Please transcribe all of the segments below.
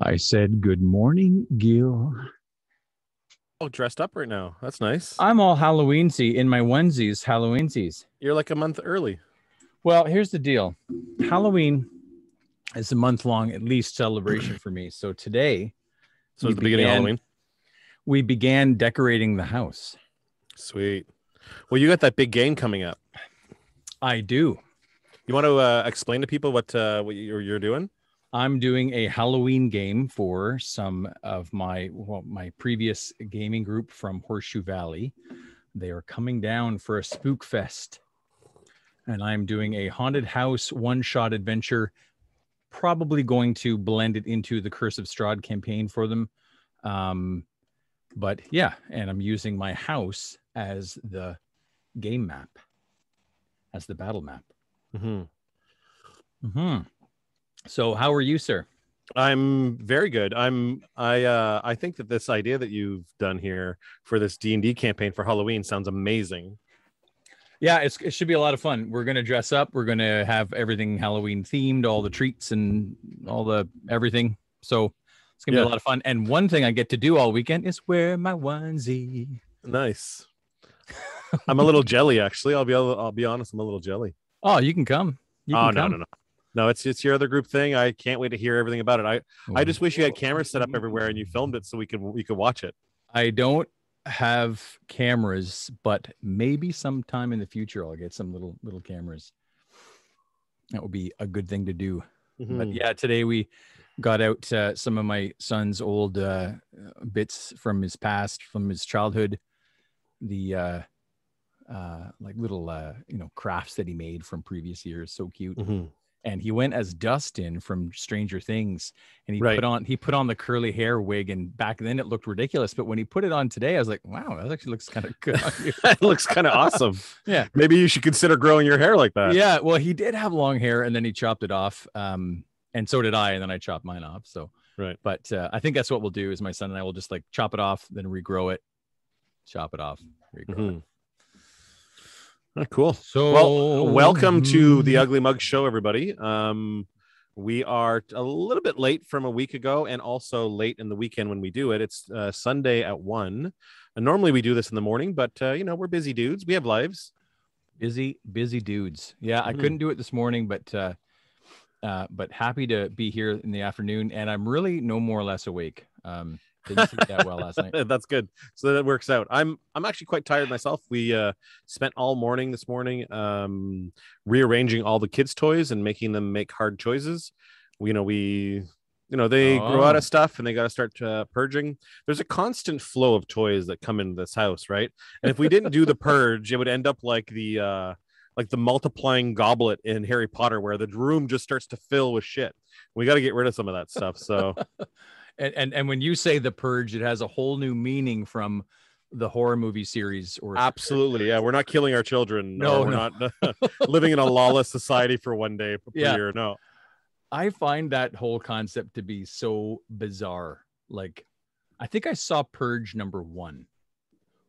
I said, good morning, Gil. Oh, dressed up right now. That's nice. I'm all Halloweensy in my onesies, Halloweensies. You're like a month early. Well, here's the deal. Halloween is a month-long, at least, celebration for me. So today So it's the beginning of Halloween. we began decorating the house. Sweet. Well, you got that big game coming up. I do. You want to explain to people what you're doing? I'm doing a Halloween game for some of my previous gaming group from Horseshoe Valley. They are coming down for a spook fest. And I'm doing a haunted house one-shot adventure, probably going to blend it into the Curse of Strahd campaign for them. But yeah, and I'm using my house as the game map, as the battle map. So how are you, sir? I'm very good. I think that this idea that you've done here for this D&D campaign for Halloween sounds amazing. Yeah, it should be a lot of fun. We're going to dress up. We're going to have everything Halloween themed, all the treats and all the everything. So it's going to be a lot of fun. And one thing I get to do all weekend is wear my onesie. Nice. I'm a little jelly, actually. I'll be honest. I'm a little jelly. Oh, you can come. No, it's your other group thing. I can't wait to hear everything about it. I just wish you had cameras set up everywhere and you filmed it so we could watch it. I don't have cameras, but maybe sometime in the future I'll get some little cameras. That would be a good thing to do. But yeah, today we got out some of my son's old bits from his past, from his childhood, the like little crafts that he made from previous years. So cute. And he went as Dustin from Stranger Things, and he put on the curly hair wig, and back then it looked ridiculous, but when he put it on today, I was like, wow, that actually looks kind of good on you. It looks kind of awesome. Yeah, maybe you should consider growing your hair like that. Yeah, well, he did have long hair, and then he chopped it off, and so did I, and then I chopped mine off. So but I think that's what we'll do. Is my son and I will just like chop it off, then regrow it, chop it off, regrow it. Oh, cool. So, well, welcome to the Ugly Mug Show, everybody. We are a little bit late from a week ago, and also late in the weekend when we do it. It's Sunday at 1. And normally we do this in the morning, but we're busy dudes. We have lives. Busy dudes. Yeah, I couldn't do it this morning, but happy to be here in the afternoon, and I'm really no more or less awake. Didn't sleep that well last night. That's good. So that works out. I'm actually quite tired myself. We spent all morning this morning rearranging all the kids' toys and making them make hard choices. They grow out of stuff and they got to start purging. There's a constant flow of toys that come into this house, right? And if we didn't do the purge, it would end up like the multiplying goblet in Harry Potter, where the room just starts to fill with shit. We got to get rid of some of that stuff. So. And when you say the purge, it has a whole new meaning from the horror movie series. Or absolutely, yeah. We're not killing our children. No, we're not living in a lawless society for one day per year. No, I find that whole concept to be so bizarre. Like, I think I saw Purge #1.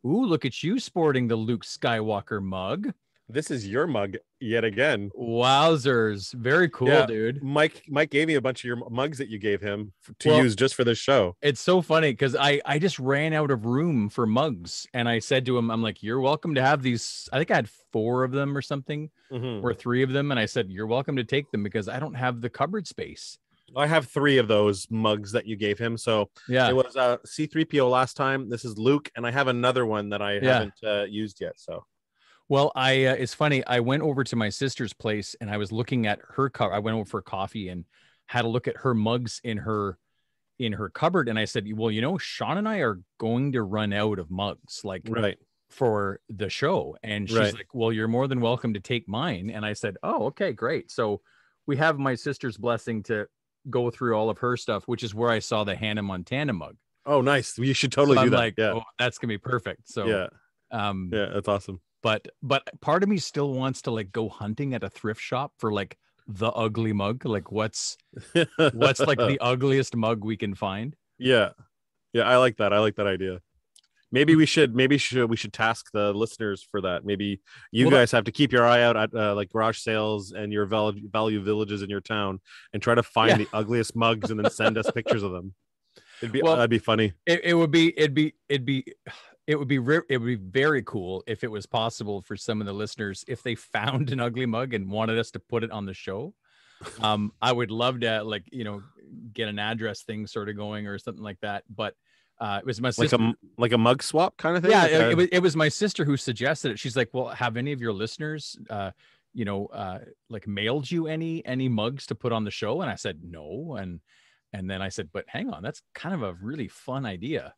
Ooh, look at you sporting the Luke Skywalker mug. This is your mug yet again. Wowzers. Very cool, dude. Mike gave me a bunch of your mugs that you gave him to use just for this show. It's so funny because I just ran out of room for mugs. And I said to him, I'm like, you're welcome to have these. I think I had 4 of them or something, or 3 of them. And I said, you're welcome to take them because I don't have the cupboard space. I have 3 of those mugs that you gave him. So yeah, it was C-3PO last time. This is Luke. And I have another one that I haven't used yet. So. Well, it's funny. I went over to my sister's place and I was looking at her I went over for coffee and had a look at her mugs in her cupboard. And I said, well, Sean and I are going to run out of mugs, like for the show. And she's like, well, you're more than welcome to take mine. And I said, oh, okay, great. So we have my sister's blessing to go through all of her stuff, which is where I saw the Hannah Montana mug. Oh, nice. You should totally do that. Like, oh, that's going to be perfect. So yeah, that's awesome. But part of me still wants to like go hunting at a thrift shop for like the ugly mug. Like what's like the ugliest mug we can find. Yeah. I like that. I like that idea. we should task the listeners for that. Maybe you guys have to keep your eye out at like garage sales and your value villages in your town and try to find the ugliest mugs and then send us pictures of them. That'd be funny. It would be very cool if it was possible for some of the listeners, if they found an ugly mug and wanted us to put it on the show. I would love to, like, get an address thing sort of going or something like that. But it was my sister, like a mug swap kind of thing. Yeah, it was my sister who suggested it. She's like, well, have any of your listeners like mailed you any mugs to put on the show? And I said no. And then I said, but hang on, that's kind of a really fun idea.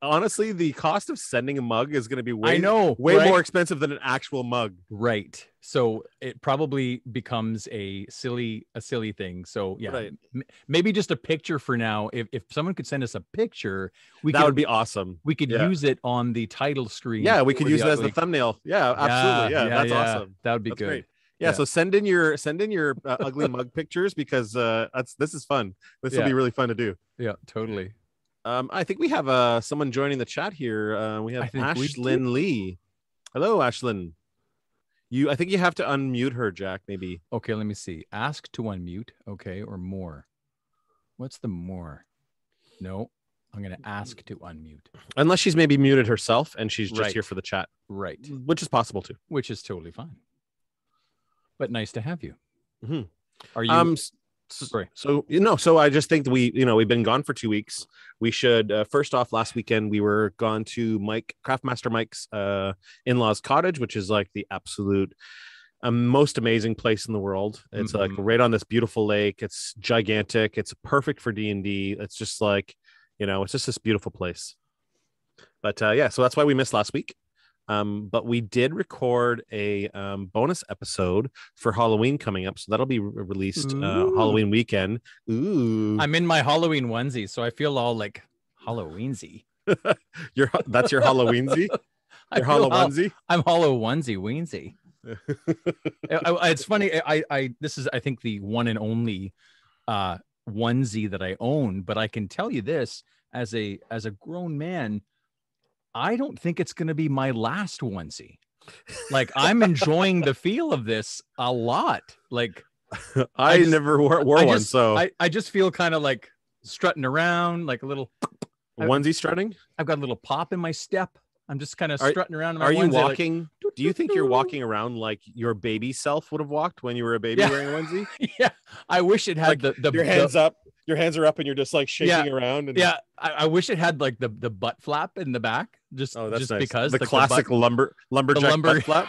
Honestly, the cost of sending a mug is going to be way right? more expensive than an actual mug. Right. So it probably becomes a silly thing. So yeah, right. Maybe just a picture for now. If someone could send us a picture, that would be awesome. We could use it on the title screen. Yeah, we could use it as the thumbnail. Yeah, absolutely. Yeah, that's awesome. That would be good. Great. Yeah, so send in your ugly mug pictures, because this is fun. This will be really fun to do. Yeah, totally. I think we have someone joining the chat here. We have Ashlyn Lee. Hello, Ashlyn. I think you have to unmute her, Jack, maybe. Okay, let me see. Ask to unmute. Okay, or more. What's the more? No, I'm going to ask to unmute. Unless she's maybe muted herself and she's just here for the chat. Right. Which is possible too. Which is totally fine. But nice to have you. Mm-hmm. Are you... Sorry. So I just think that we've been gone for 2 weeks. We should first off, last weekend we were gone to Craftmaster Mike's in-laws cottage, which is like the absolute most amazing place in the world. It's like right on this beautiful lake. It's gigantic. It's perfect for D&D. It's just like, it's just this beautiful place. But so that's why we missed last week. But we did record a bonus episode for Halloween coming up, so that'll be released Halloween weekend. Ooh, I'm in my Halloween onesie, so I feel all like Halloweensy. That's your Halloweensie. Your Hollow onesie. I'm Hollow onesie weensy. It's funny. This is, I think, the one and only onesie that I own. But I can tell you this, as a grown man, I don't think it's going to be my last onesie. Like, I'm enjoying the feel of this a lot. Like, I never wore one, so I just feel kind of like strutting around, like a little onesie strutting. I've got a little pop in my step. I'm just kind of strutting around. Are you walking? Like, do you think you're walking around like your baby self would have walked when you were a baby wearing a onesie? Yeah, I wish it had like your hands up. Your hands are up and you're just like shaking around. And... Yeah, I wish it had like the butt flap in the back. Just nice. Because the classic lumberjack butt flap.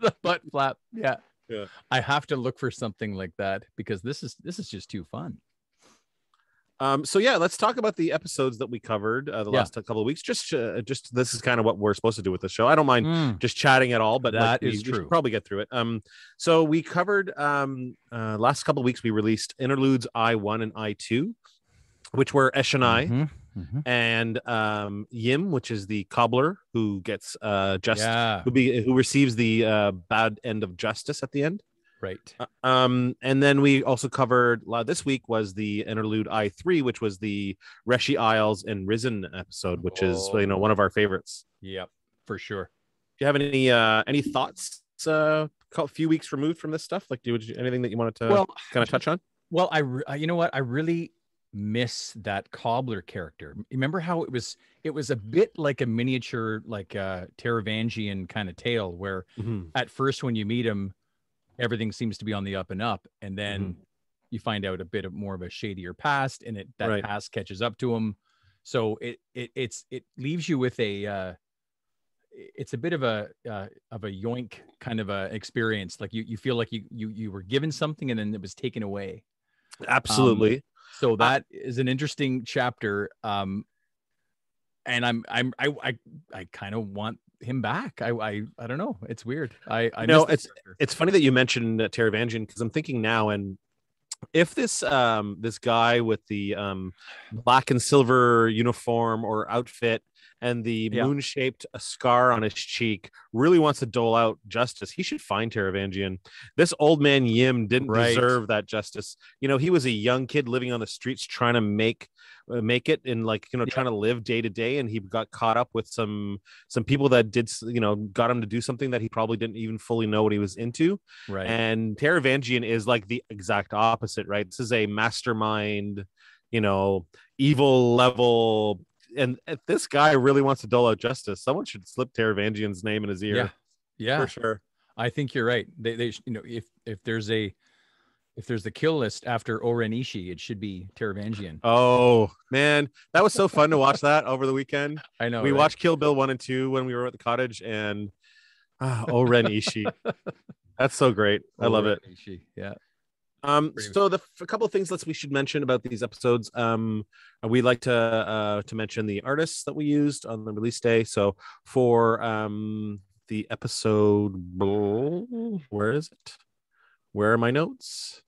The butt flap. Yeah. Yeah. I have to look for something like that because this is just too fun. So let's talk about the episodes that we covered the last couple of weeks. Just this is kind of what we're supposed to do with the show. I don't mind just chatting at all, but that is true. We should probably get through it. So we covered last couple of weeks. We released interludes I-1 and I-2, which were Esh and I, and Yim, which is the cobbler who gets who receives the bad end of justice at the end. Right. And then we also covered this week was the interlude I-3, which was the Reshi Isles and Risen episode, which is one of our favorites. Yep, for sure. Do you have any thoughts? A few weeks removed from this stuff, like anything that you wanted to kind of touch on? Well, you know what, I really miss that cobbler character. Remember how it was a bit like a miniature, like Taravangian kind of tale, where at first when you meet him, everything seems to be on the up and up, and then you find out a bit more of a shadier past, and that past catches up to him. So it leaves you with it's a bit of a yoink kind of a experience. Like you feel like you were given something and then it was taken away. Absolutely. So that is an interesting chapter. And I kind of want him back. I don't know. It's weird. I know it's funny that you mentioned Taravangian, because I'm thinking now, and if this guy with the black and silver uniform or outfit and the moon-shaped scar on his cheek really wants to dole out justice, he should find Taravangian. This old man Yim didn't deserve that justice. He was a young kid living on the streets trying to make make it in like, trying to live day to day, and he got caught up with some people that did, got him to do something that he probably didn't even fully know what he was into. Right. And Taravangian is like the exact opposite, right? This is a mastermind, evil level. And if this guy really wants to dole out justice, someone should slip Taravangian's name in his ear. Yeah, for sure. I think you're right. They if there's the kill list after Oren Ishii, it should be Taravangian. Oh man, that was so fun to watch that over the weekend. I know we right? watched Kill Bill 1 and 2 when we were at the cottage, and Oren Ishii, that's so great. I love it. Ishii. Yeah. So a couple of things we should mention about these episodes. We like to mention the artists that we used on the release day. So for the episode, where is it? Where are my notes?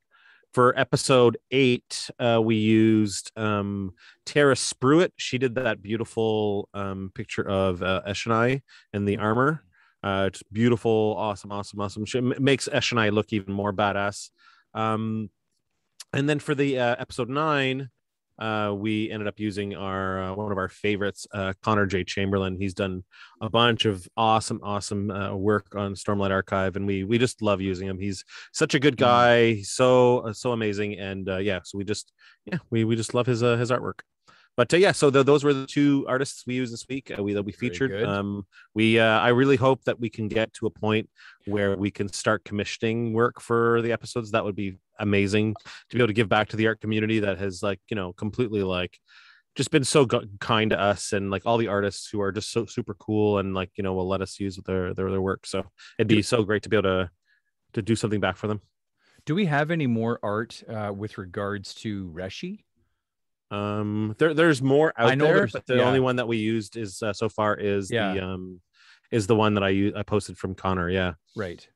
For episode 8, we used Tara Spruitt. She did that beautiful picture of Eshonai in the armor. It's beautiful, awesome. She makes Eshonai look even more badass. And then for the episode 9, we ended up using our one of our favorites, Connor J. Chamberlain. He's done a bunch of awesome work on Stormlight Archive, and we just love using him. He's such a good guy. He's so amazing, and so we just love his artwork. But so those were the 2 artists we used this week that we featured. I really hope that we can get to a point where we can start commissioning work for the episodes. That would be amazing to be able to give back to the art community that has completely just been so kind to us, and all the artists who are just so super cool and will let us use their work. So it'd be so great to be able to do something back for them. Do we have any more art with regards to Reshi? There's more out there, but the only one that we used is so far is the one that I posted from Connor. Yeah, right.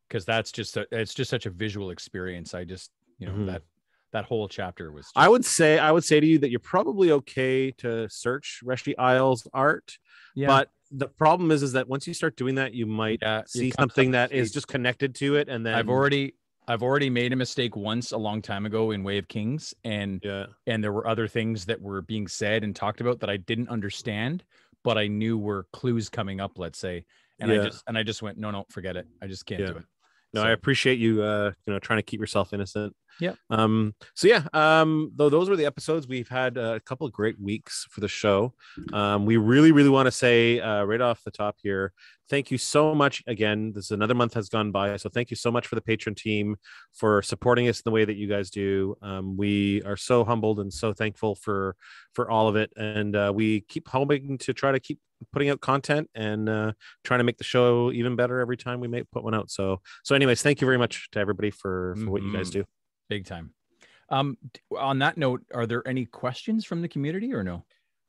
Because it's just such a visual experience. I just that whole chapter was. I would say to you that you're probably okay to search Reshi Isles art, but the problem is that once you start doing that, you might see something that is just connected to it, and then I've already made a mistake once a long time ago in Way of Kings, and there were other things that were being said and talked about that I didn't understand, but I knew were clues coming up, let's say. And I just went, no, forget it. I just can't do it. No, I appreciate you, trying to keep yourself innocent. Yeah. Though those were the episodes. We've had a couple of great weeks for the show. We really, really want to say right off the top here, thank you so much. Again, this is another month has gone by, so thank you so much for the Patreon team for supporting us in the way that you guys do. We are so humbled and so thankful for all of it, and we keep hoping to try to keep putting out content and trying to make the show even better every time we put one out. So anyways, thank you very much to everybody for what you guys do. Big time. On that note, are there any questions from the community or no?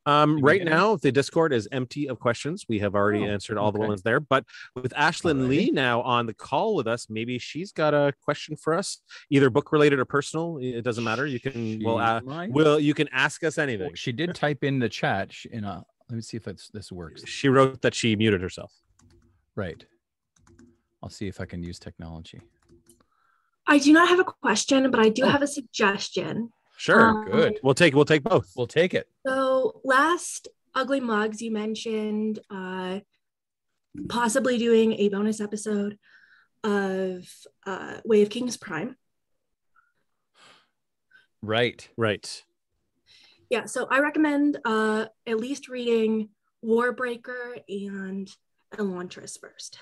Right now, the Discord is empty of questions. We have already answered all the ones there. But with Ashlyn Lee now on the call with us, maybe she's got a question for us, either book related or personal. It doesn't matter. You can you can ask us anything. Well, she did type in the chat let me see if this works. She wrote that she muted herself. Right. I'll see if I can use technology. I do not have a question, but I do have a suggestion. Sure, good. We'll take both. We'll take it. So last Ugly Mugs, you mentioned possibly doing a bonus episode of Way of Kings Prime. Right. Yeah, so I recommend at least reading Warbreaker and Elantris first.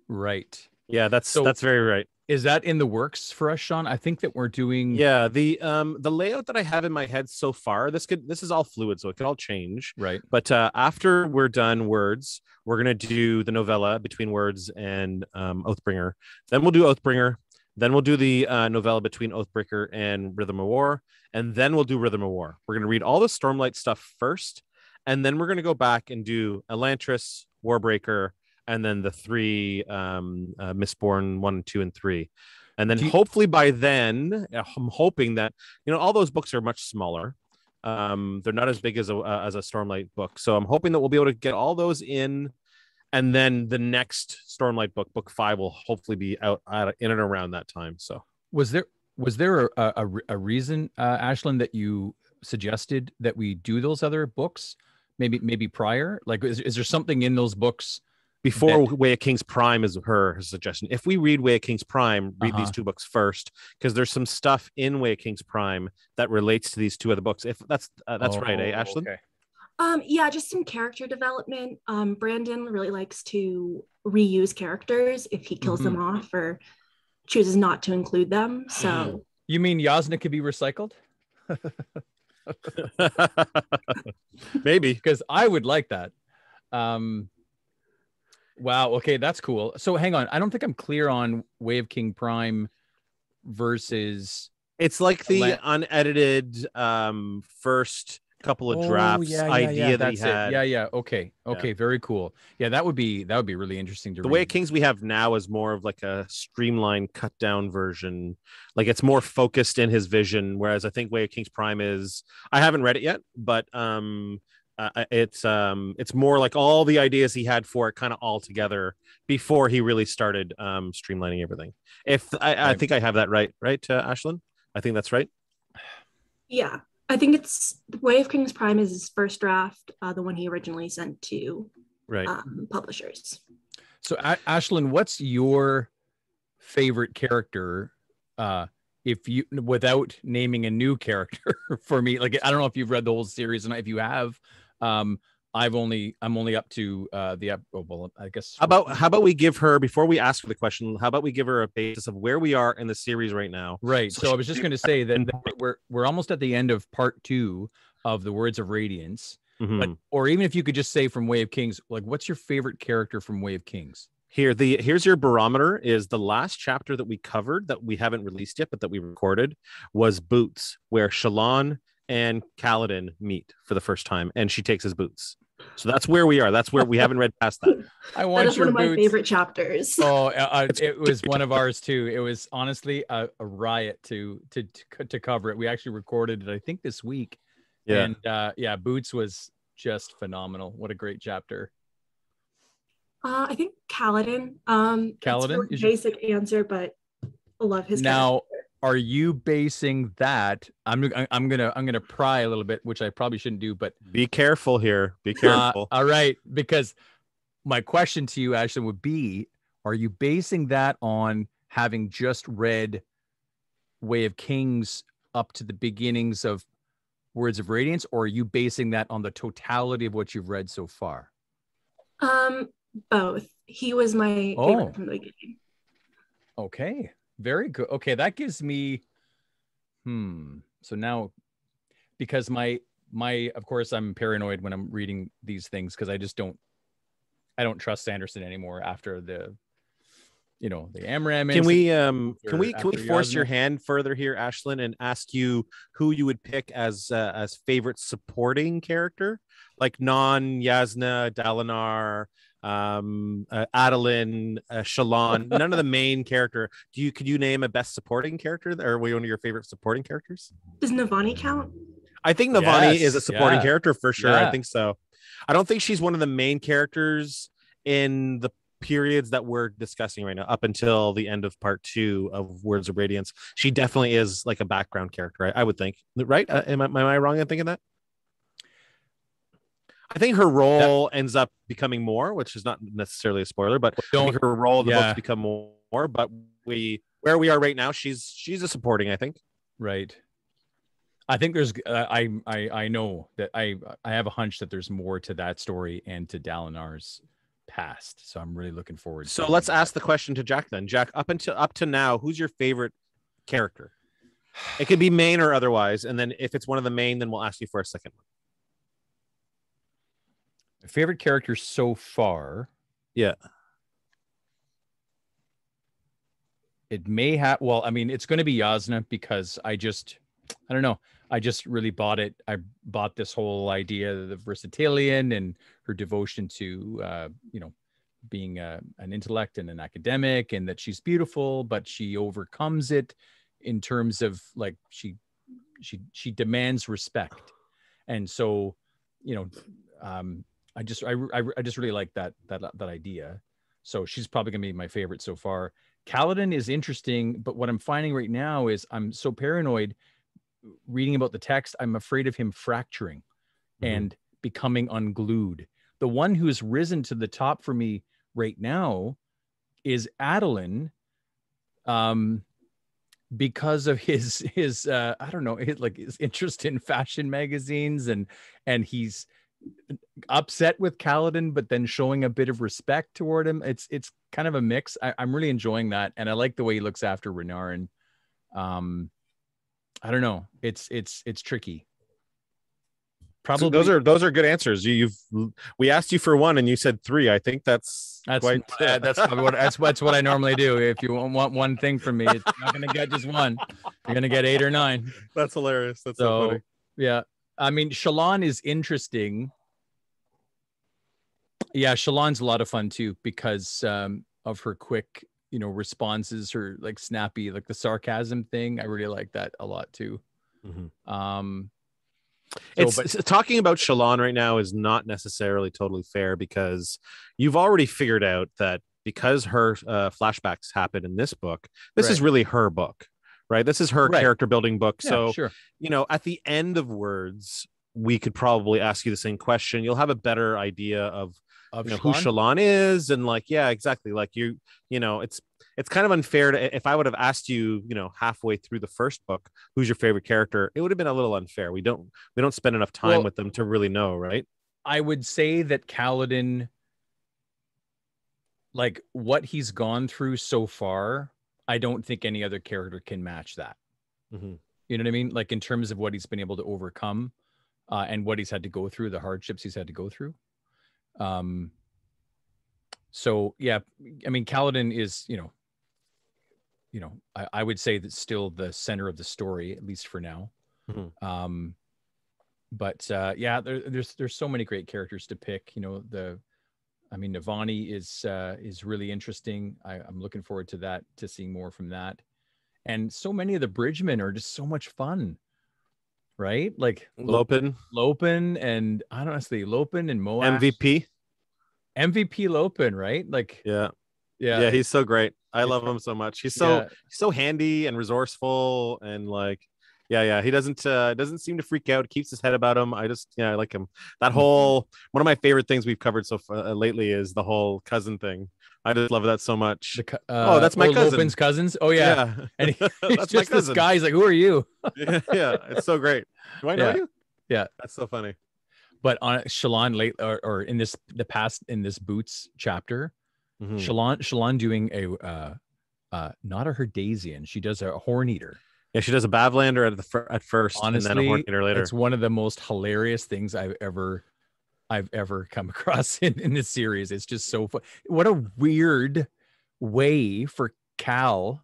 Right. Yeah, that's very right. Is that in the works for us, Sean? I think that we're doing. Yeah, the layout that I have in my head so far, this is all fluid, so it could all change. Right. But after we're done Words, we're gonna do the novella between Words and Oathbringer. Then we'll do Oathbringer. Then we'll do the novella between Oathbreaker and Rhythm of War, and then we'll do Rhythm of War. We're gonna read all the Stormlight stuff first, and then we're gonna go back and do Elantris, Warbreaker, and then the 3 Mistborn 1, 2, and 3. And then hopefully by then, I'm hoping that, all those books are much smaller. They're not as big as a Stormlight book. So I'm hoping that we'll be able to get all those in. And then the next Stormlight book 5, will hopefully be out in and around that time. So was there a reason, Ashlyn, that you suggested that we do those other books? Maybe prior. Like, is there something in those books before that, Way of Kings Prime is her suggestion. If we read Way of Kings Prime, read these two books first, because there's some stuff in Way of Kings Prime that relates to these two other books. If that's right, eh, Ashlyn? Okay. Yeah, just some character development. Brandon really likes to reuse characters if he kills them off or chooses not to include them. So you mean Yasna could be recycled? Maybe, because I would like that. Wow. Okay, that's cool. So hang on, I don't think I'm clear on Way of King Prime versus. It's like the unedited first couple of drafts idea that he had. Yeah. Okay. Very cool. Yeah, that would be really interesting to read. The Way of Kings we have now is more of like a streamlined, cut down version. Like it's more focused in his vision, whereas I think Way of Kings Prime is. I haven't read it yet, but it's more like all the ideas he had for it kind of all together before he really started streamlining everything. If I think I have that right, Ashlyn? I think that's right. Yeah, I think it's Way of Kings Prime is his first draft, the one he originally sent to publishers. So Ashlyn, what's your favorite character? If you, without naming a new character for me, like I don't know if you've read the whole series, and if you have, I'm only up to I guess. How about we give her, before we ask her the question, how about we give her a basis of where we are in the series right now? Right. So I was just going to say that we're almost at the end of part 2 of the Words of Radiance. But, or even if you could just say from Way of Kings, like what's your favorite character from Way of Kings? Here's your barometer. Is the last chapter that we covered that we haven't released yet, but that we recorded, was Boots, where Shallan and Kaladin meet for the first time, and she takes his boots. So that's where we are. That's where we haven't read past that. I want that is your one of my boots. favorite chapters. Oh, it was one of ours too. It was honestly a riot to cover it. We actually recorded it, I think, this week. Yeah. And Boots was just phenomenal. What a great chapter. I think Kaladin. Kaladin? It's a basic answer, but I love his now. character. Are you basing that? I'm gonna pry a little bit, which I probably shouldn't do, but be careful here. Be careful. All right, because my question to you actually would be: are you basing that on having just read Way of Kings up to the beginnings of Words of Radiance, or are you basing that on the totality of what you've read so far? Both. He was my favorite from the beginning. Okay. Very good. Okay, that gives me so now, because my of course I'm paranoid when I'm reading these things, because I don't trust Sanderson anymore after the Amram. Can we force your hand further here, Ashlyn, and ask you who you would pick as favorite supporting character, like non-Yasna, Dalinar, Adolin, Shallan, none of the main character. Could you name a best supporting character, or one of your favorite supporting characters? Does Navani count? I think Navani is a supporting character for sure. I think so. I don't think she's one of the main characters in the periods that we're discussing right now, up until the end of part 2 of Words of Radiance. She definitely is like a background character, I would think, right? Am I wrong in thinking that? I think her role ends up becoming more, which is not necessarily a spoiler, but I think her role in the books become more. But where we are right now, she's a supporting, I think. Right. I think there's I know that I have a hunch that there's more to that story and to Dalinar's past. So I'm really looking forward to. So let's ask the question to Jack then. Jack, up to now, who's your favorite character? It could be main or otherwise, and then if it's one of the main, then we'll ask you for a second one. Favorite character so far? Yeah. It may have, well, I mean, it's going to be Yasna, because I don't know. I just really bought it. I bought this whole idea of the versatilian and her devotion to, being an intellect and an academic, and that she's beautiful, but she overcomes it in terms of like, she demands respect. And so, I just really like that idea. So she's probably gonna be my favorite so far. Kaladin is interesting, but what I'm finding right now is I'm so paranoid reading about the text, I'm afraid of him fracturing and becoming unglued. The one who's risen to the top for me right now is Adeline, because of his I don't know, his interest in fashion magazines, and he's upset with Kaladin, but then showing a bit of respect toward him. It's kind of a mix. I'm really enjoying that, and I like the way he looks after Renarin. I don't know. It's tricky. Probably So those are good answers. We asked you for one and you said three. I think that's quite that's probably what I normally do. If you want one thing from me, you're not gonna get just one. You're gonna get 8 or 9. That's hilarious. That's so funny. Yeah. I mean, Shallan is interesting. Yeah, Shallan's a lot of fun too, because of her quick, responses, her like snappy, like the sarcasm thing. I really like that a lot too. Talking about Shallan right now is not necessarily totally fair, because you've already figured out that because her flashbacks happen in this book, this is really her book, right? This is her character building book. Yeah, so, sure. At the end of Words, we could probably ask you the same question. You'll have a better idea of who Shallan is, and exactly. Like it's kind of unfair to, if I would have asked you, halfway through the first book, who's your favorite character, it would have been a little unfair. We don't spend enough time with them to really know, right? I would say that Kaladin, like what he's gone through so far, I don't think any other character can match that. You know what I mean? Like in terms of what he's been able to overcome, and what he's had to go through, the hardships he's had to go through. So yeah, I mean, Kaladin is, I would say that's still the center of the story, at least for now. But there's so many great characters to pick. Navani is really interesting. I'm looking forward to that, to seeing more from that. And so many of the bridgemen are just so much fun, right? Like Lopin, and I don't know, Lopin and Moash. MVP Lopin, right? Like yeah, he's so great. I love him so much. He's so handy and resourceful, and he doesn't seem to freak out. Keeps his head about him. I like him. That whole one of my favorite things we've covered so far lately is the whole cousin thing. I just love that so much. That's my cousin. Lopin's cousins. Oh yeah. And he's just this guy. He's like, who are you? yeah, it's so great. Do I know you? Yeah, that's so funny. But on Shallan late or in this Boots chapter, Shallan doing a not a Herdasian. She does a Horn Eater. Yeah, she does a Bavlander at first, honestly, and then a Horn Eater later. It's one of the most hilarious things I've ever come across in this series. It's just so fun. What a weird way for Cal.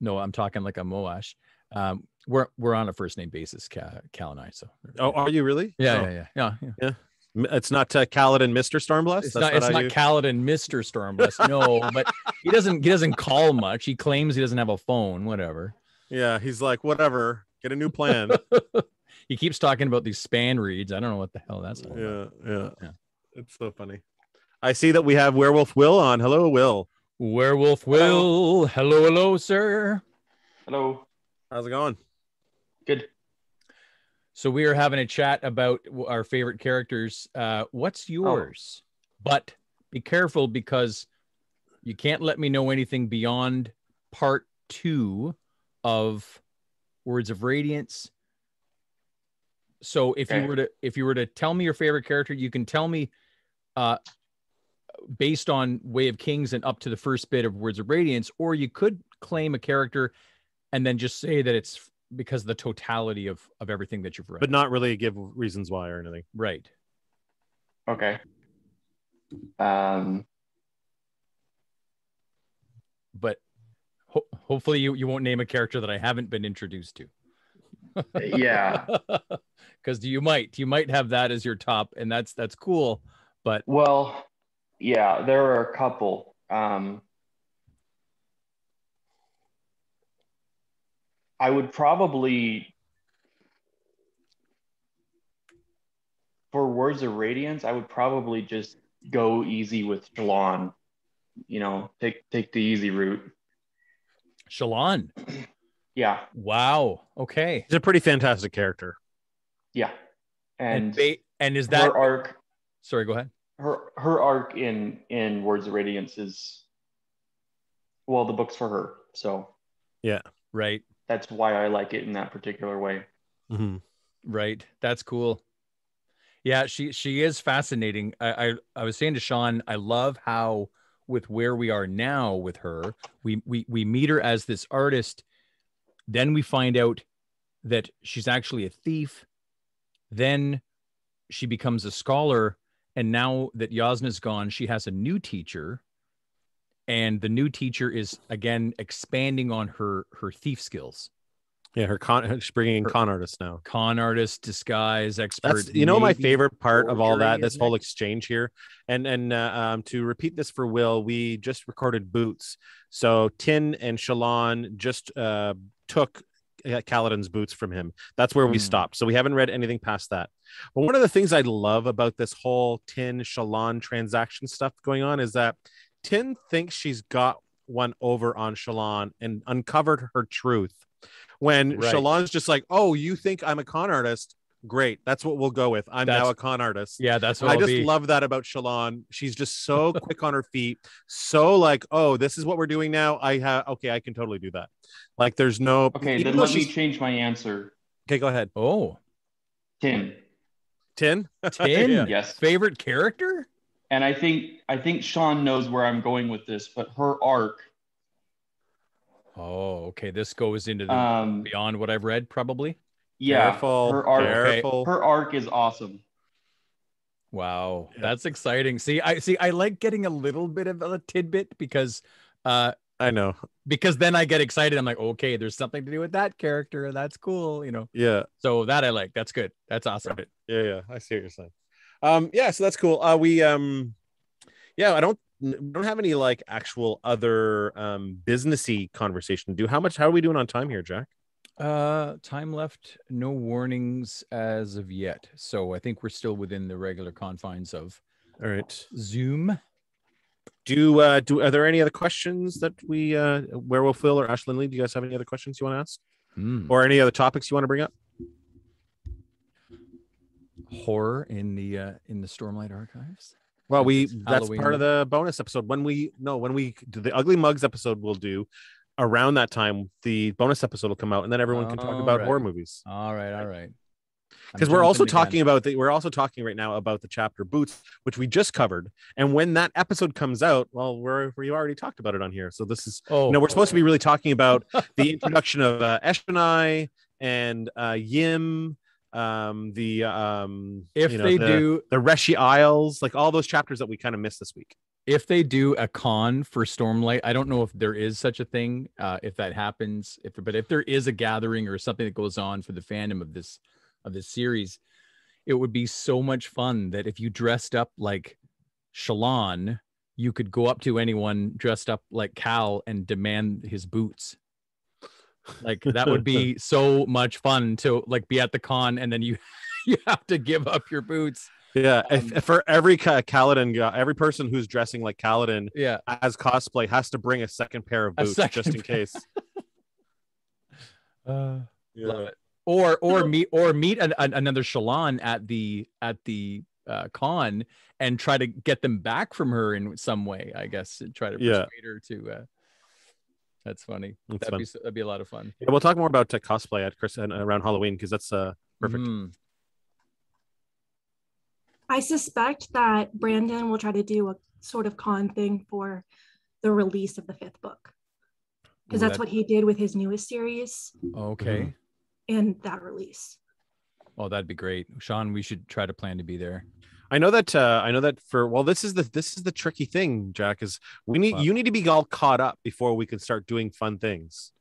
No, I'm talking like a Moash. We're on a first name basis, Cal and I. So. Oh, are you really? Yeah. It's not Kaladin, Mr. Stormblast. It's not Kaladin, Mr. Stormblast. No, but he doesn't call much. He claims he doesn't have a phone. Whatever. Yeah, he's like, whatever. Get a new plan. He keeps talking about these span reads. I don't know what the hell that's all about. Yeah. It's so funny. I see that we have Werewolf Will on. Hello, Will. Werewolf Will. Hello, sir. Hello. How's it going? Good. So we are having a chat about our favorite characters. What's yours? But be careful, because you can't let me know anything beyond part 2 of Words of Radiance. So if you were to tell me your favorite character, you can tell me based on Way of Kings and up to the first bit of Words of Radiance, or you could claim a character and then just say that it's because of the totality of everything that you've read, but not really give reasons why or anything. Right. Okay. But hopefully you won't name a character that I haven't been introduced to. Yeah. Because you might have that as your top, and that's cool. But well, yeah, there are a couple. I would probably, for Words of Radiance, I would probably just go easy with Shallan. Take the easy route. Shallan. Yeah. Wow. Okay. He's a pretty fantastic character. Yeah. And is that her arc? Sorry, go ahead. Her arc in Words of Radiance is, well, the book's for her. So yeah, right. That's why I like it in that particular way. Mm-hmm. Right. That's cool. Yeah, she is fascinating. I was saying to Sean, I love how with where we are now with her, we meet her as this artist, then we find out that she's actually a thief, then she becomes a scholar, and now that Yasna's gone, she has a new teacher, and the new teacher is again expanding on her thief skills. Yeah, she's bringing in con artists now. Con artist, disguise expert. That's my favorite part of all that. This whole next. exchange here, and to repeat this for Will, we just recorded Boots. So Tin and Shalon just took Kaladin's boots from him. That's where we stopped. So we haven't read anything past that. But one of the things I love about this whole Tin Shalon transaction stuff going on is that Tin thinks she's got one over on Shalon and uncovered her truth. When Shalon's just like, oh, you think I'm a con artist? Great. That's what we'll go with. I'm now a con artist. Yeah, that's what I just love that about Shalon. She's just so quick on her feet. So like, oh, this is what we're doing now. I can totally do that. Like there's no. Okay, then let me change my answer. Okay, go ahead. Oh. Tin? Yeah. Yes. Favorite character? And I think Sean knows where I'm going with this, but her arc. Oh, okay. This goes into the beyond what I've read, probably. Yeah, careful, her arc. Careful. Her arc is awesome. Wow, that's exciting. I like getting a little bit of a tidbit because I know. Because then I get excited. I'm like, okay, there's something to do with that character. That's cool, Yeah. So that I like. That's good. That's awesome. Right. Yeah. I see what you're saying. Yeah, so that's cool. I don't have any like actual other businessy conversation. How are we doing on time here, Jack? Time left, no warnings as of yet. So I think we're still within the regular confines of Zoom. Are there any other questions that we Werewolf Phil or Ashlyn Lee, do you guys have any other questions you want to ask? Or any other topics you want to bring up? Horror in the Stormlight Archives. Well, that's part of the bonus episode. When we do the Ugly Mugs episode, we'll do around that time. The bonus episode will come out, and then everyone can talk about horror movies. All right. Because we're also talking right now about the chapter Boots, which we just covered. And when that episode comes out, well, we already talked about it on here. So this is we're supposed to be really talking about the introduction of Eshonai and Yim. The Reshi Isles, like all those chapters that we kind of missed this week. If they do a con for Stormlight, I don't know if there is such a thing, if that happens, but if there is a gathering or something that goes on for the fandom of this series, it would be so much fun that if you dressed up like Shalon, you could go up to anyone dressed up like Cal and demand his boots. Like that would be so much fun to like be at the con and then you have to give up your boots. Yeah, if for every Kaladin guy, every person who's dressing like Kaladin as cosplay has to bring a second pair of boots just in case. Love it. Or meet another Shalon at the con and try to get them back from her in some way, I guess, and try to persuade her to that's funny. That'd be a lot of fun. Yeah, we'll talk more about cosplay at Chris around Halloween because that's perfect. I suspect that Brandon will try to do a sort of con thing for the release of the 5th book, because that's what he did with his newest series. Okay. And that release. Oh, that'd be great, Sean. We should try to plan to be there. I know that this is the tricky thing, Jack, is you need to be all caught up before we can start doing fun things.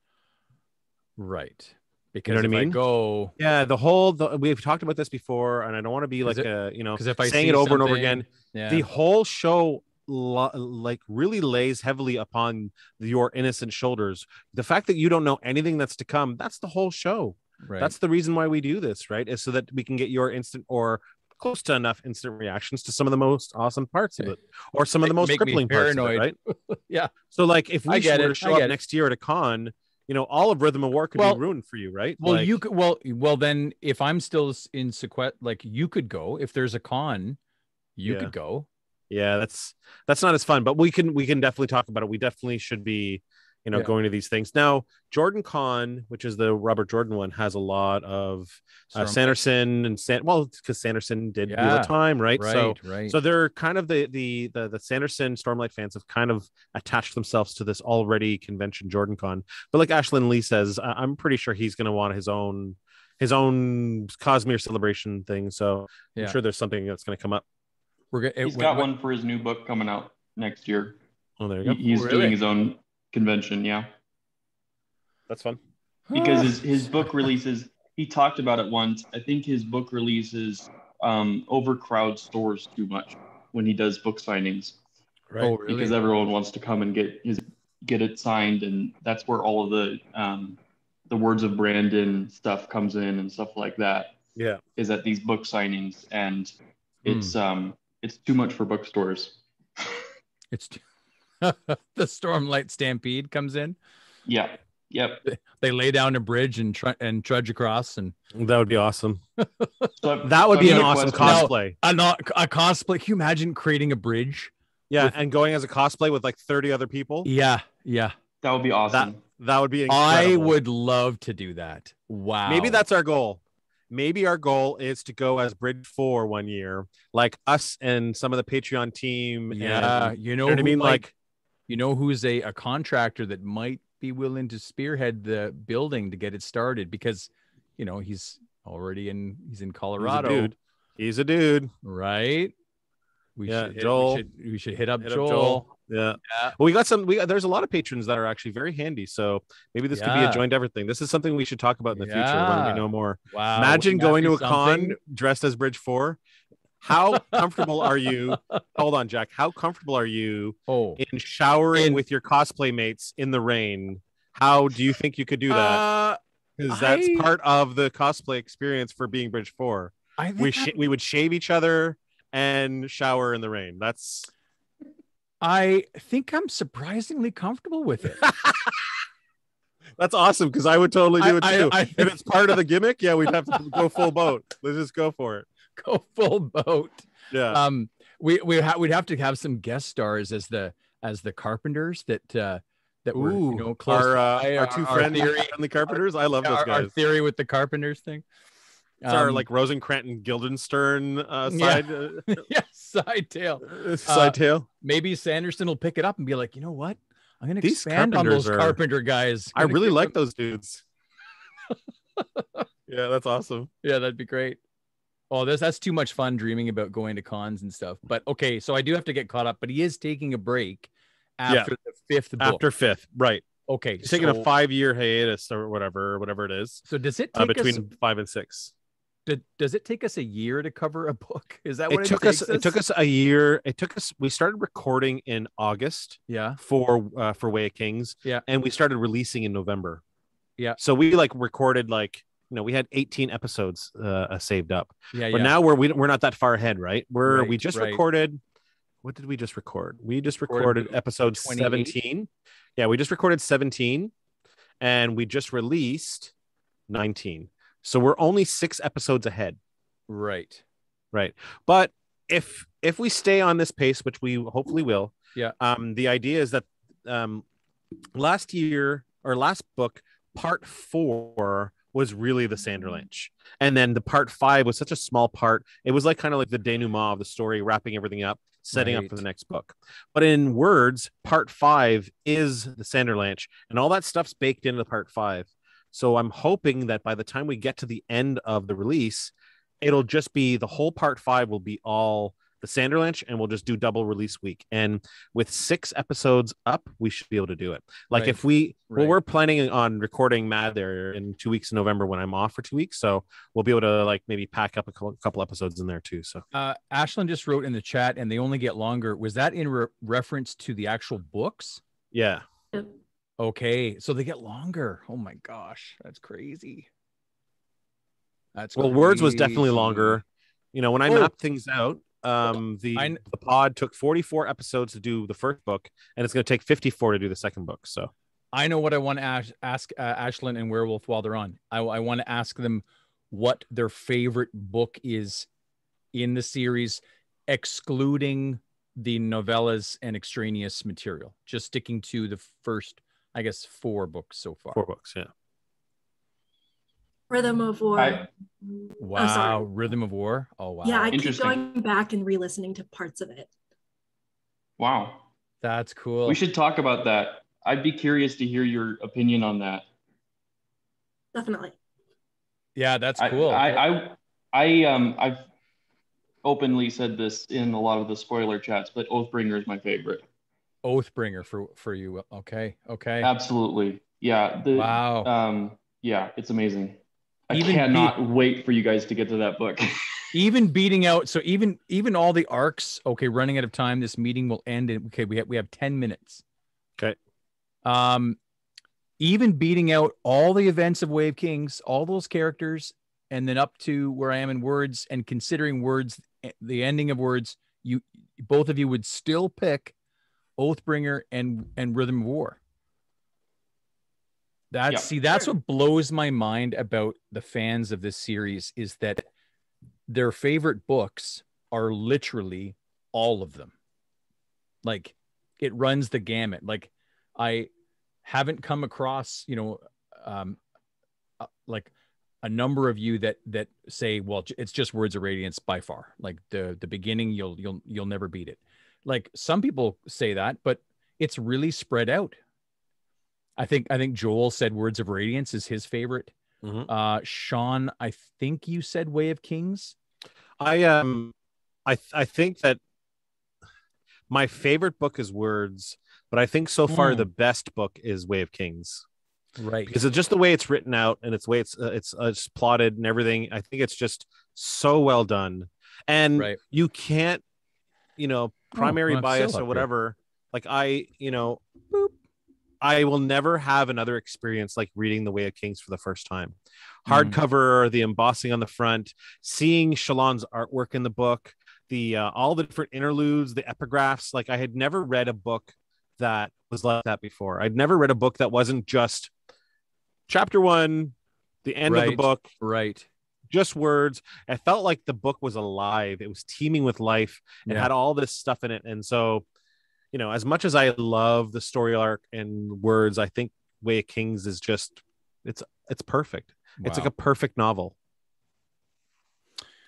Right. Because you know what I mean? We've talked about this before, and I don't want to be like saying it over and over again. Yeah. The whole show like really lays heavily upon your innocent shoulders. The fact that you don't know anything that's to come, that's the whole show. Right. That's the reason why we do this, right? Is so that we can get your instant or close to enough instant reactions to some of the most awesome parts of it, or some of the most crippling parts of it, right? Yeah. So like if we were to show up next year at a con, all of Rhythm of War could Well- be ruined for you, right? Well, Like, you could. Well, then if I'm still in Sequet, like you could go if there's a con, you Yeah. could go. yeah, that's not as fun, but we can definitely talk about it. We definitely should be, Yeah. going to these things. Now, Jordan Con, which is the Robert Jordan one, has a lot of Stormlight. Sanderson and because Sanderson did Wheel Yeah. of Time, right? Right. So they're kind of the Sanderson Stormlight fans have kind of attached themselves to this already convention Jordan Con. But like Ashlyn Lee says, I'm pretty sure he's going to want his own Cosmere celebration thing. So I'm Yeah. sure there's something that's going to come up. He's got one for his new book coming out next year. Oh, there you go. He's doing his own convention, yeah. That's fun. Because his book releases, he talked about it once. I think his book releases overcrowd stores too much when he does book signings. Right. Oh, really? Because everyone wants to come and get it signed, and that's where all of the words of Brandon stuff comes in and stuff like that. Yeah. Is at these book signings, and it's too much for bookstores. It's the Stormlight Stampede comes in. Yeah. Yep. They lay down a bridge and trudge across, and That would be awesome. So, That would be an another awesome question- cosplay. a cosplay. Can you imagine creating a bridge? Yeah, and going as a cosplay with like 30 other people. Yeah. That would be awesome. That would be incredible. I would love to do that. Wow. Maybe that's our goal. Maybe our goal is to go as Bridge 4 one year, like us and some of the Patreon team. Yeah, and, you know what I who, mean? Like, you know who's a contractor that might be willing to spearhead the building to get it started, because he's already in Colorado. He's a dude. Right? Joel. We should hit up Hit up Joel. Yeah. Yeah. Well, there's a lot of patrons that are actually very handy. So maybe this could be a joint everything. This is something we should talk about in the future when we know more. Wow. Imagine wouldn't that going be to a something? con dressed as Bridge 4. How comfortable are you? Hold on, Jack. How comfortable are you in showering with your cosplay mates in the rain? How do you think you could do that? Because that's part of the cosplay experience for being Bridge 4. We would shave each other and shower in the rain. I think I'm surprisingly comfortable with it. That's awesome, because I would totally do it too. I if it's part of the gimmick, yeah, we'd have to go full boat. Let's just go for it. Go full boat. Yeah. We'd have to have some guest stars as the carpenters that were close. Our two friends, the carpenters. I love those guys. Our theory with the carpenters thing. It's our like Rosencrantz and Guildenstern side. Side tail. Side tail. Maybe Sanderson will pick it up and be like, you know what? I'm going to These expand on those carpenters carpenter guys. I really like those dudes. Yeah, that's awesome. Yeah, that'd be great. Oh, that's too much fun dreaming about going to cons and stuff. But okay, so I do have to get caught up. But he is taking a break after the fifth book. After 5th, right? Okay, he's taking a 5-year hiatus or whatever it is. So does it take between 5 and 6? Does it take us a year to cover a book? Is that what it took us? It took us a year. We started recording in August. Yeah. For Way of Kings. Yeah. And we started releasing in November. Yeah. So we recorded we had 18 episodes saved up. Yeah. But now we're not that far ahead, right? We just right. recorded. What did we just record? We just recorded episode 17. Yeah, we just recorded 17, and we just released 19. So we're only 6 episodes ahead. Right. But if we stay on this pace, which we hopefully will, the idea is that last book, part 4 was really the Sanderlanche. And then the part 5 was such a small part. It was kind of like the denouement of the story, wrapping everything up, setting up for the next book. But in words, part 5 is the Sanderlanche, and all that stuff's baked into part 5. So I'm hoping that by the time we get to the end of the release, it'll just be the whole part 5 will be all the Sanderlanche, and we'll just do double release week. And with 6 episodes up, we should be able to do it. If we're planning on recording Mad there in 2 weeks in November when I'm off for 2 weeks. So we'll be able to maybe pack up a couple episodes in there too. So Ashlyn just wrote in the chat, and they only get longer. Was that in reference to the actual books? Yeah. Yep. Okay. So they get longer. Oh my gosh. That's crazy. Words was definitely longer. When I mapped things out, the pod took 44 episodes to do the first book, and it's going to take 54 to do the second book. So I know what I want to ask Ashlyn and Werewolf while they're on. I want to ask them what their favorite book is in the series, excluding the novellas and extraneous material, just sticking to the first, I guess, 4 books so far. 4 books, yeah. Rhythm of War. Wow, Rhythm of War. Oh, wow. Yeah, I keep going back and re-listening to parts of it. Wow. That's cool. We should talk about that. I'd be curious to hear your opinion on that. Definitely. Yeah, that's cool. I've openly said this in a lot of the spoiler chats, but Oathbringer is my favorite. Oathbringer for you. Okay. Absolutely. Yeah. Wow. Yeah, it's amazing. I cannot wait for you guys to get to that book. Even beating out, so even all the arcs. Okay, running out of time. This meeting will end in. Okay, we have 10 minutes. Okay. Even beating out all the events of Way of Kings, all those characters, and then up to where I am in Words, and considering Words, the ending of Words, you both of you would still pick Oathbringer and Rhythm of War. That's what blows my mind about the fans of this series, is that their favorite books are literally all of them. Like, it runs the gamut. Like, I haven't come across, like a number of you that say, well, it's just Words of Radiance by far. Like the beginning, you'll never beat it. Like, some people say that, but it's really spread out. I think Joel said Words of Radiance is his favorite. Mm-hmm. Sean, I think you said Way of Kings. I think that my favorite book is Words, but I think so far the best book is Way of Kings. Right. Because it's just the way it's written out, and it's the way it's plotted and everything. I think it's just so well done. And you can't, primary bias or whatever. Like I will never have another experience like reading The Way of Kings for the first time. Hardcover, the embossing on the front, seeing Shalon's artwork in the book, the all the different interludes, the epigraphs. Like, I had never read a book that was like that before. I'd never read a book that wasn't just chapter 1, the end of the book, just words. I felt like the book was alive. It was teeming with life. It had all this stuff in it. And so, as much as I love the story arc and Words, I think Way of Kings is just, it's perfect. Wow. It's like a perfect novel.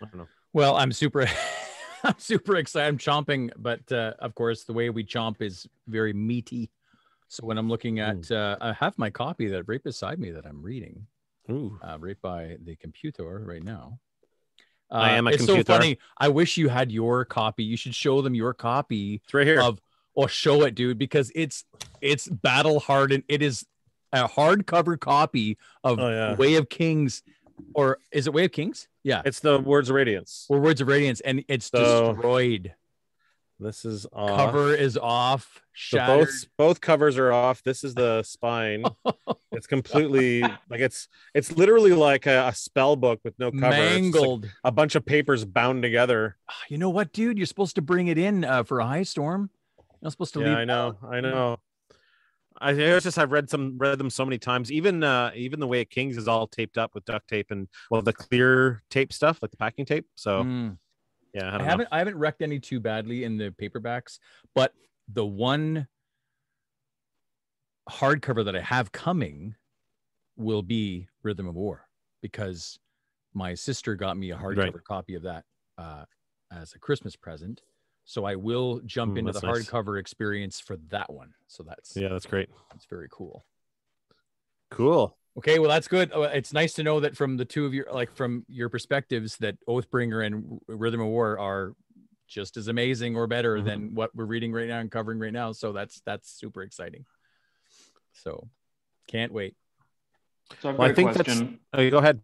I don't know. Well, I'm super excited. I'm chomping, but of course, the way we chomp is very meaty. So when I'm looking at, I have my copy that right beside me that I'm reading, right by the computer right now. I am a it's computer. So funny. I wish you had your copy. You should show them your copy. It's right here. Show it, dude, because it's battle hardened. It is a hardcover copy of Way of Kings, or is it Way of Kings? Yeah, it's the Words of Radiance. Or Words of Radiance, and it's destroyed. This is off. Cover is off. Shattered. So both covers are off. This is the spine. It's completely like it's literally like a spell book with no cover. Mangled. Like a bunch of papers bound together. You know what, dude? You're supposed to bring it in for a high storm. You're not supposed to leave. I know. I've read them so many times. Even The Way of Kings is all taped up with duct tape and the clear tape stuff, like the packing tape. So yeah, I haven't wrecked any too badly in the paperbacks, but the one hardcover that I have coming will be Rhythm of War, because my sister got me a hardcover copy of that as a Christmas present. So I will jump into the hardcover experience for that one. So that's great. That's very cool. Cool. Okay, well, that's good. It's nice to know that from the two of you, like from your perspectives, that Oathbringer and Rhythm of War are just as amazing or better than what we're reading right now and covering right now. So that's super exciting. So can't wait. So I've got a question. Go ahead.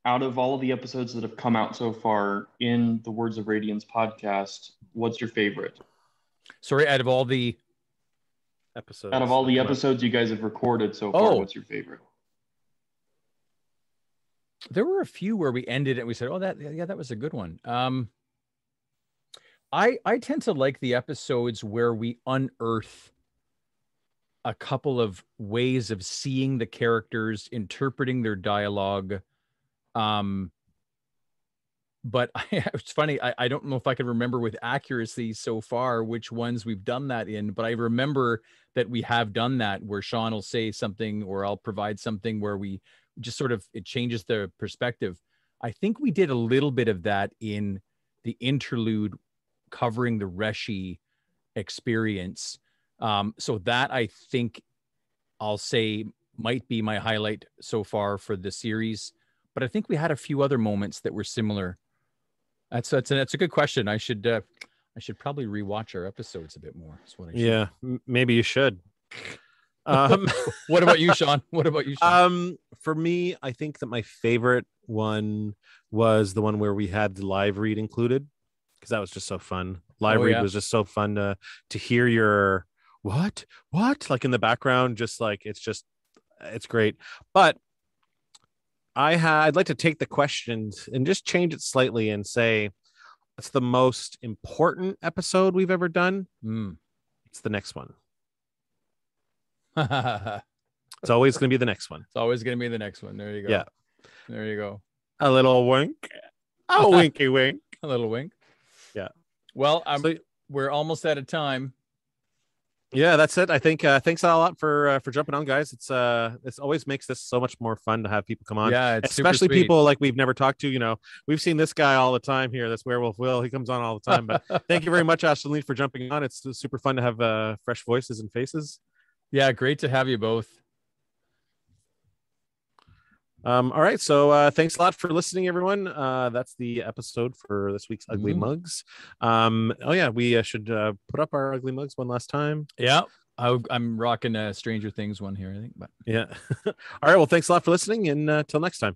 Out of all of the episodes that have come out so far in the Words of Radiance podcast, what's your favorite? Sorry, out of all the episodes you guys have recorded so far, what's your favorite? There were a few where we ended and we said, that was a good one. I tend to like the episodes where we unearth a couple of ways of seeing the characters, interpreting their dialogue. But it's funny. I don't know if I can remember with accuracy so far which ones we've done that in, but I remember that we have done that where Sean will say something or I'll provide something where we just sort of, it changes the perspective. I think we did a little bit of that in the interlude covering the Reshi experience. So that I think I'll say might be my highlight so far for the series. But I think we had a few other moments that were similar. That's a good question. I should probably rewatch our episodes a bit more. That's what I should. Yeah, maybe you should. What about you, Sean? What about you, Sean? For me, I think that my favorite one was the one where we had the live read included, because that was just so fun. Live read was just so fun to hear your what like in the background, just like it's great. But I'd like to take the questions and just change it slightly and say, what's the most important episode we've ever done? It's the next one. It's always going to be the next one. It's always going to be the next one. There you go. Yeah. There you go. A little wink. A winky wink. A little wink. Yeah. Well, we're almost out of time. Yeah, that's it. I think thanks a lot for jumping on, guys. It's always makes this so much more fun to have people come on. Yeah, it's especially people like we've never talked to. You know, we've seen this guy all the time here. That's Werewolf Will. He comes on all the time. But thank you very much, Ashley, for jumping on. It's super fun to have fresh voices and faces. Yeah, great to have you both. All right, so thanks a lot for listening, everyone. That's the episode for this week's Ugly Mugs. We should put up our Ugly Mugs one last time. Yeah, I'm rocking a Stranger Things one here, I think. But yeah. All right, well, thanks a lot for listening, and till next time.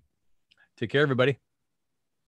Take care, everybody.